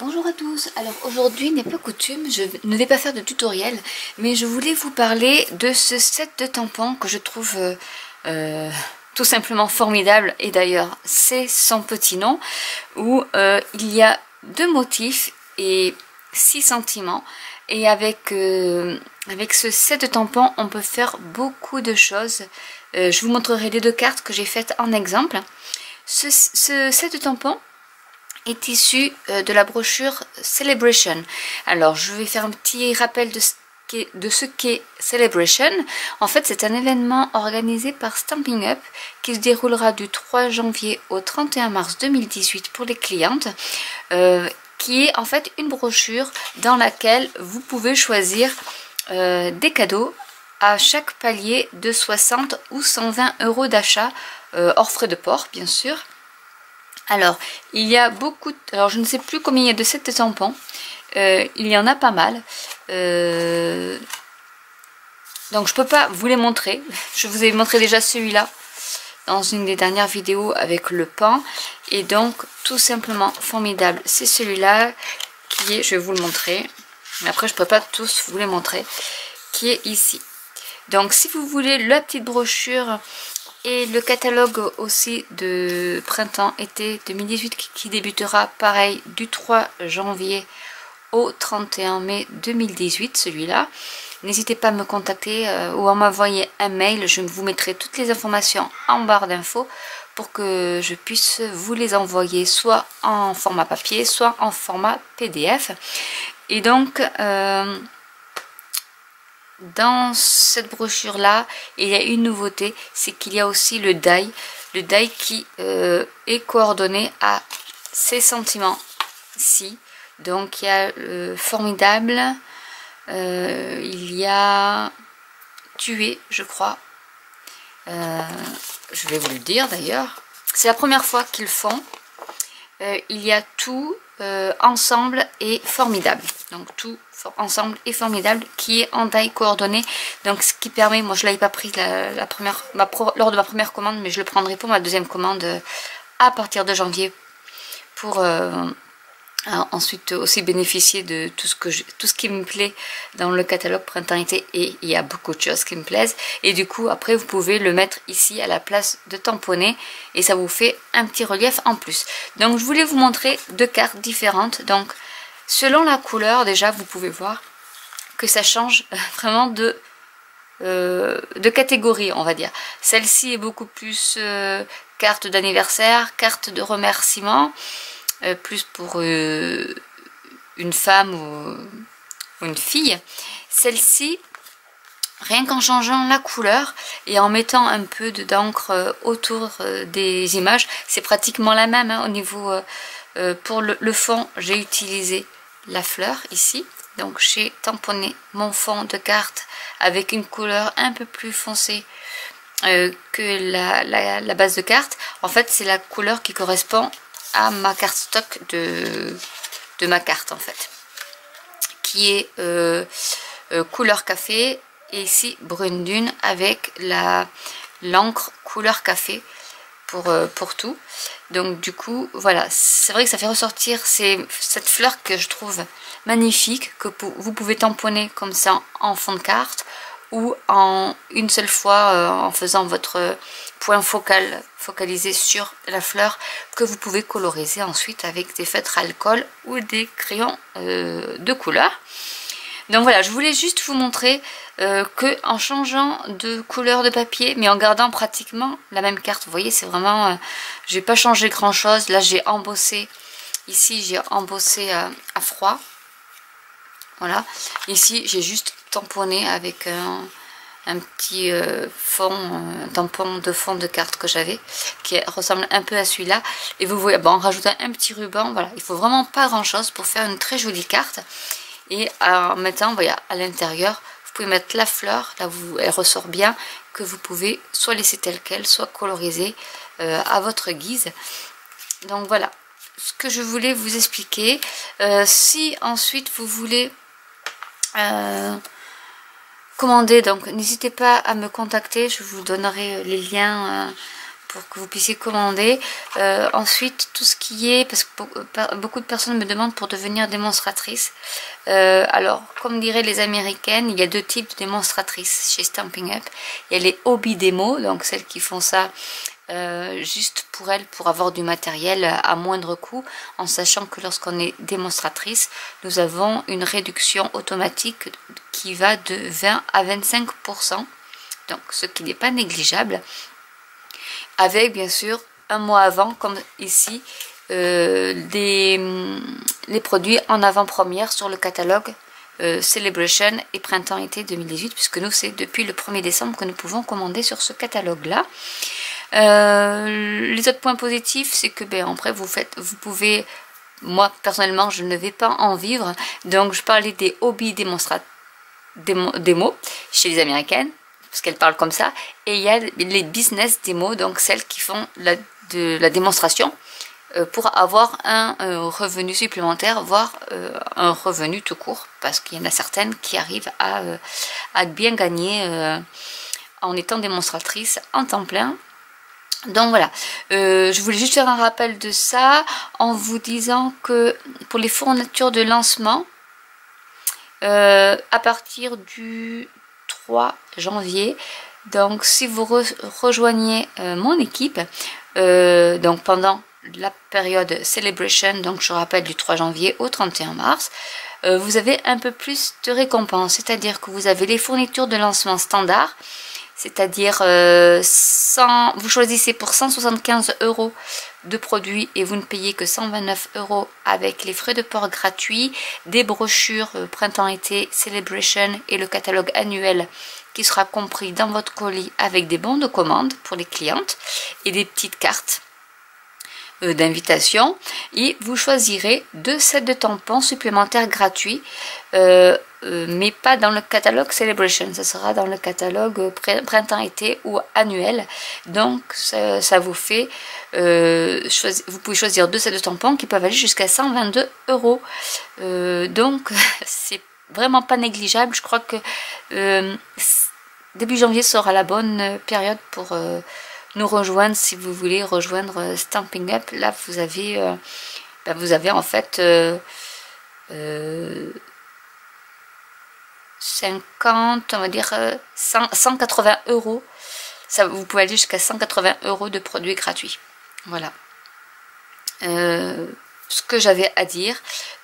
Bonjour à tous, alors aujourd'hui n'est pas coutume, je ne vais pas faire de tutoriel, mais je voulais vous parler de ce set de tampons que je trouve tout simplement formidable, et d'ailleurs c'est son petit nom, où il y a 2 motifs et 6 sentiments, et avec ce set de tampons on peut faire beaucoup de choses. Je vous montrerai les 2 cartes que j'ai faites en exemple. Ce set de tampons est issu de la brochure Celebration. Alors je vais faire un petit rappel de ce qu'est Celebration. En fait c'est un événement organisé par Stampin' Up qui se déroulera du 3 janvier au 31 mars 2018 pour les clientes, qui est en fait une brochure dans laquelle vous pouvez choisir des cadeaux à chaque palier de 60 ou 120 euros d'achat, hors frais de port bien sûr. Alors, il y a beaucoup... Alors, je ne sais plus combien il y a de sets de tampons. Il y en a pas mal. Donc, je peux pas vous les montrer. Je vous ai montré déjà celui-là dans une des dernières vidéos avec le pan. Et donc, tout simplement formidable. C'est celui-là qui est... Je vais vous le montrer. Mais après, je peux pas tous vous les montrer. Qui est ici. Donc, si vous voulez la petite brochure... Et le catalogue aussi de printemps-été 2018 qui débutera pareil du 3 janvier au 31 mai 2018, celui-là. N'hésitez pas à me contacter ou à m'envoyer un mail, je vous mettrai toutes les informations en barre d'infos pour que je puisse vous les envoyer soit en format papier, soit en format PDF. Et donc... dans cette brochure là il y a une nouveauté, c'est qu'il y a aussi le die qui est coordonné à ces sentiments ci. Donc il y a formidable, il y a tué je crois, je vais vous le dire d'ailleurs, c'est la première fois qu'ils font. Il y a tout ensemble et formidable, donc tout ensemble et formidable qui est en taille coordonnée, donc ce qui permet, moi je l'avais pas pris lors de ma première commande, mais je le prendrai pour ma deuxième commande à partir de janvier pour ensuite aussi bénéficier de tout ce qui me plaît dans le catalogue printemps-été, et il y a beaucoup de choses qui me plaisent, et du coup après vous pouvez le mettre ici à la place de tamponner et ça vous fait un petit relief en plus. Donc je voulais vous montrer 2 cartes différentes. Donc selon la couleur, déjà vous pouvez voir que ça change vraiment de catégorie, on va dire. Celle-ci est beaucoup plus carte d'anniversaire, carte de remerciement, plus pour une femme ou une fille. Celle-ci, rien qu'en changeant la couleur et en mettant un peu d'encre autour des images, c'est pratiquement la même, hein, au niveau pour le fond, j'ai utilisé la fleur ici. Donc j'ai tamponné mon fond de carte avec une couleur un peu plus foncée que la base de carte. En fait c'est la couleur qui correspond à ma carte stock de ma carte en fait, qui est couleur café, et ici brune dune avec l'encre couleur café pour tout. Donc du coup voilà, c'est vrai que ça fait ressortir cette fleur que je trouve magnifique, que vous pouvez tamponner comme ça en fond de carte, ou en une seule fois en faisant votre point focalisé sur la fleur, que vous pouvez coloriser ensuite avec des feutres à alcool ou des crayons de couleur. Donc voilà, je voulais juste vous montrer que en changeant de couleur de papier mais en gardant pratiquement la même carte, vous voyez, c'est vraiment j'ai pas changé grand chose. Là j'ai embossé, ici j'ai embossé à froid, voilà. Ici j'ai juste tamponné avec un petit tampon de fond de carte que j'avais, qui ressemble un peu à celui-là, et vous voyez, bon, en rajoutant un petit ruban, voilà, il faut vraiment pas grand chose pour faire une très jolie carte. Et en mettant, voyez, à l'intérieur, vous pouvez mettre la fleur, là où elle ressort bien, que vous pouvez soit laisser telle qu'elle, soit coloriser à votre guise. Donc voilà ce que je voulais vous expliquer. Si ensuite vous voulez commander, donc n'hésitez pas à me contacter, je vous donnerai les liens pour que vous puissiez commander. Ensuite, tout ce qui est, parce que beaucoup de personnes me demandent pour devenir démonstratrice. Alors, comme diraient les américaines, il y a deux types de démonstratrices chez Stampin' Up. Il y a les hobby démo, donc celles qui font ça juste pour elles, pour avoir du matériel à moindre coût, en sachant que lorsqu'on est démonstratrice, nous avons une réduction automatique qui va de 20 à 25%, donc ce qui n'est pas négligeable, avec bien sûr un mois avant, comme ici, les produits en avant-première sur le catalogue Celebration et Printemps-Été 2018, puisque nous c'est depuis le 1er décembre que nous pouvons commander sur ce catalogue là. Les autres points positifs, c'est que après vous pouvez, moi personnellement je ne vais pas en vivre, donc je parlais des hobby démo chez les américaines, parce qu'elles parlent comme ça, et il y a les business démo, donc celles qui font de la démonstration pour avoir un revenu supplémentaire, voire un revenu tout court, parce qu'il y en a certaines qui arrivent à bien gagner en étant démonstratrice en temps plein. Donc voilà, je voulais juste faire un rappel de ça en vous disant que pour les fournitures de lancement, à partir du 3 janvier, donc si vous rejoignez mon équipe, donc pendant la période Celebration, donc je rappelle du 3 janvier au 31 mars, vous avez un peu plus de récompenses, c'est-à-dire que vous avez les fournitures de lancement standard, c'est-à-dire vous choisissez pour 175 € de produits et vous ne payez que 129 € avec les frais de port gratuits, des brochures printemps-été Celebration et le catalogue annuel qui sera compris dans votre colis avec des bons de commande pour les clientes et des petites cartes d'invitation, et vous choisirez 2 sets de tampons supplémentaires gratuits, mais pas dans le catalogue Celebration, ça sera dans le catalogue printemps-été ou annuel. Donc ça vous fait, vous pouvez choisir 2 sets de tampons qui peuvent aller jusqu'à 122 €. Donc c'est vraiment pas négligeable. Je crois que début janvier sera la bonne période pour nous rejoindre si vous voulez rejoindre Stampin' Up. Là vous avez en fait 50, on va dire 180 €. Ça, vous pouvez aller jusqu'à 180 € de produits gratuits. Voilà ce que j'avais à dire.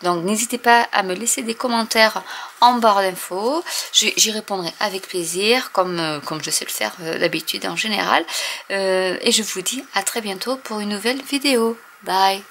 Donc n'hésitez pas à me laisser des commentaires en barre d'infos, j'y répondrai avec plaisir, comme je sais le faire d'habitude en général, et je vous dis à très bientôt pour une nouvelle vidéo. Bye.